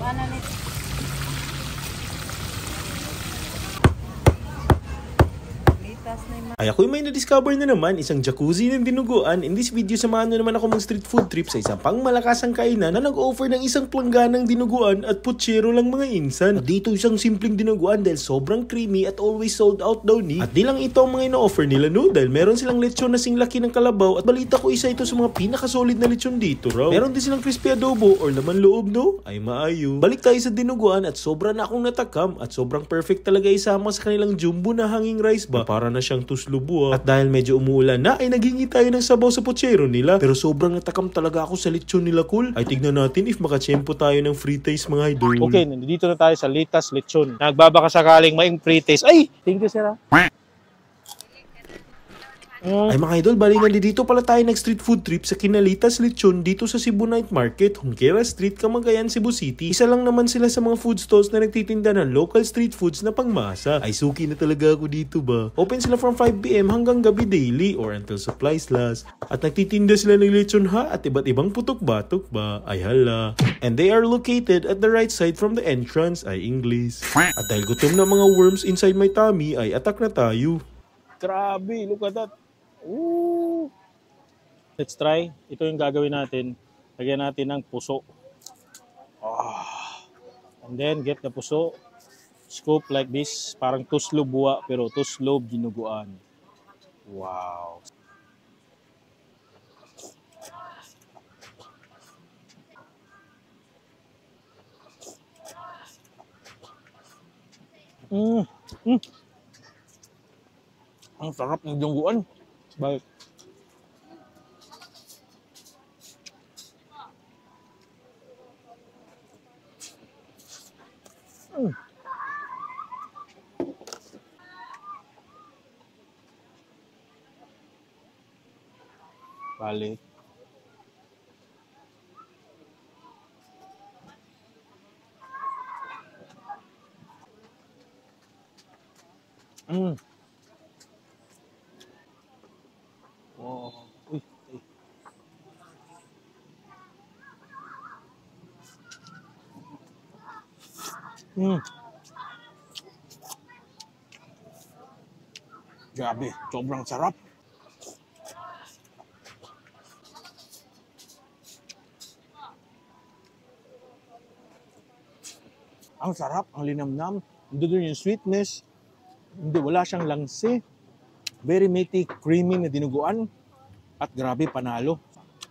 ano ni Ay ako'y may na-discover na naman isang jacuzzi ng dinuguan. In this video, samahan nyo naman ako mag street food trip sa isang pang malakasang kainan na nag-offer ng isang plangganang dinuguan at putsero lang mga insan. At dito isang simpleng dinuguan dahil sobrang creamy at always sold out daw ni. At di lang ito ang mga ina-offer nila no, dahil meron silang lechon na sing laki ng kalabaw at balita ko isa ito sa mga pinakasolid na lechon dito raw. Meron din silang crispy adobo or laman loob no, ay maayo. Balik tayo sa dinuguan at sobra na akong natakam at sobrang perfect talaga isama sa kanilang jumbo na hanging rice ba. Para na siyang tuslubo. At dahil medyo umuulan na ay naghingi tayo ng sabaw sa putsero nila. Pero sobrang natakam talaga ako sa lechon nila cool. Ay tignan natin if makachempo tayo ng free taste mga idol. Okay, nandito na tayo sa Litas Lechon. Nagbabaka sakaling maing free taste. Ay! Thank you, sir. Ay mga idol, bali nga dito pala tayo nag-street food trip sa Kinalitas Lechon dito sa Cebu Night Market, Junquera Street, Camagayan, Cebu City. Isa lang naman sila sa mga food stalls na nagtitinda ng local street foods na pangmasa. Ay suki na talaga ako dito ba. Open sila from 5 PM hanggang gabi daily or until supplies last. At nagtitinda sila ng lechon ha at iba't ibang putok-batok ba. Ay hala. And they are located at the right side from the entrance, ay English. At dahil gutom na mga worms inside my tummy, ay attack na tayo. Grabe, look at that. Ooh. Let's try. Ito yung gagawin natin. Lagyan natin ng puso. And then get the puso. Scoop like this. Parang tuslob buwa pero tuslob dinuguan. Wow. Ang sarap ng dinuguan. Balik. Balik. Oh, uy, uy. Grabe, sobrang sarap. Ang sarap, ang linamnam. Hindi doon yung sweetness. Hindi, wala siyang langsi. Very meaty, creamy na dinuguan. At grabe, panalo.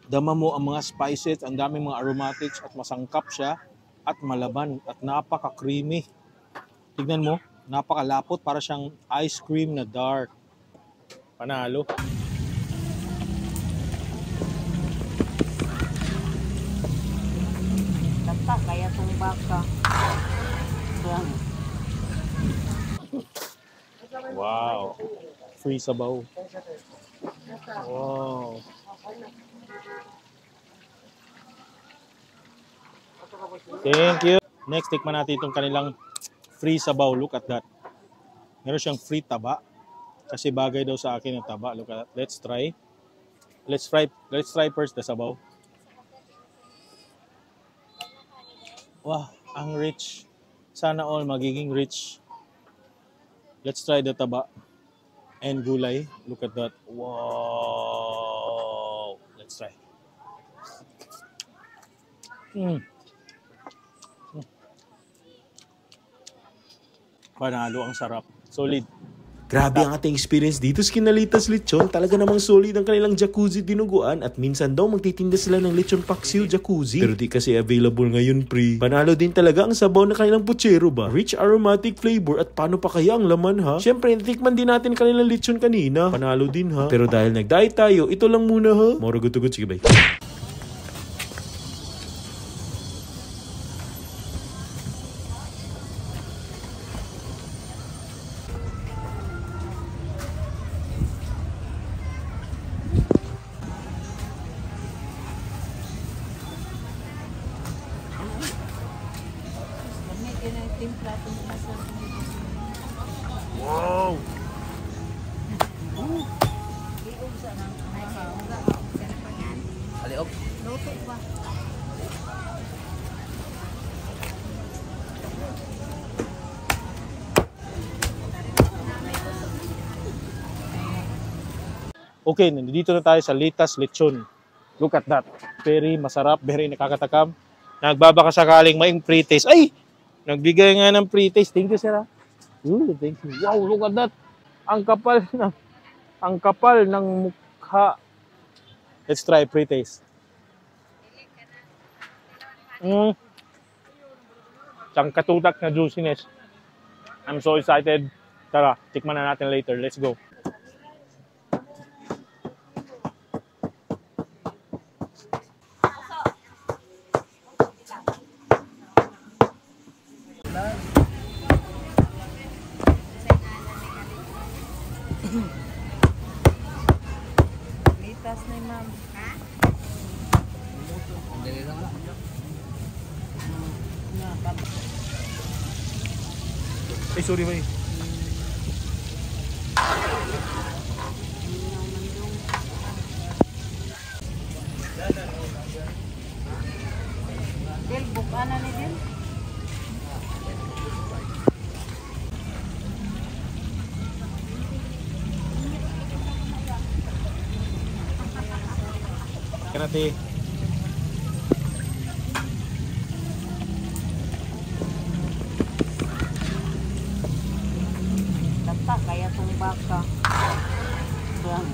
Dama mo ang mga spices, ang daming mga aromatics at masangkap siya. At malaban at napaka-creamy. Tignan mo, napakalapot para siyang ice cream na dark. Panalo. tata kaya tong baka. Wow. Free sabaw. Wow. Thank you. Next, tikman natin itong kanilang free sabaw. Look at that. Meron siyang free taba. Kasi bagay daw sa akin ang taba. Look at that. Let's try. Let's try first the sabaw. Wow, ang rich. Sana all magiging rich. Let's try the taba and gulay. Look at that. Wow. Let's try. Panalo, ang sarap. Solid. Grabe ang ating experience dito sa Kinalitas Lechon. Talaga namang solid ang kanilang jacuzzi dinuguan at minsan daw magtitinda sila ng lechon paksiw jacuzzi. Pero di kasi available ngayon pre. Panalo din talaga ang sabaw na kanilang putsero ba. Rich aromatic flavor at paano pa kaya ang laman ha. Siyempre natikman din natin kanilang lechon kanina. Panalo din ha. Pero dahil nag-diet tayo, ito lang muna ha. Moro good. Sige bye. Wow! Aliog. Luto ba? Okay, nandito na tayo sa Litas Lechon. Look at that. Very masarap, very nakakatakam. Nagbabaka sakaling maing pre-taste. Ay! Nagbigay nga ng pre-taste. Thank you, sir. Ooh, thank you. Wow, look at that. Ang kapal ng mukha. Let's try pre-taste. Siyang katutak na juiciness. I'm so excited. Tara, tikman na natin later. Let's go. Litas ni ma'am. Ay, sorry, may. Dil, buka na ni Dil. Kanati. Tata, kaya tong baka. Yan.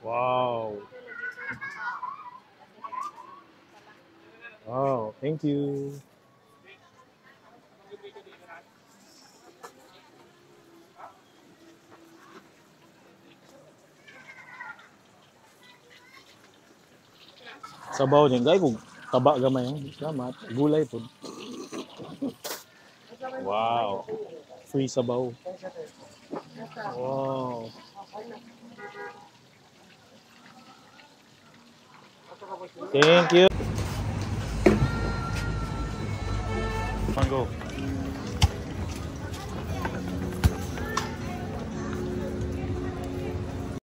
Wow. Wow, thank you. Sabaw din guys, kung taba gamay yung salamat, gulay po. Wow. Free sabaw. Wow. Thank you.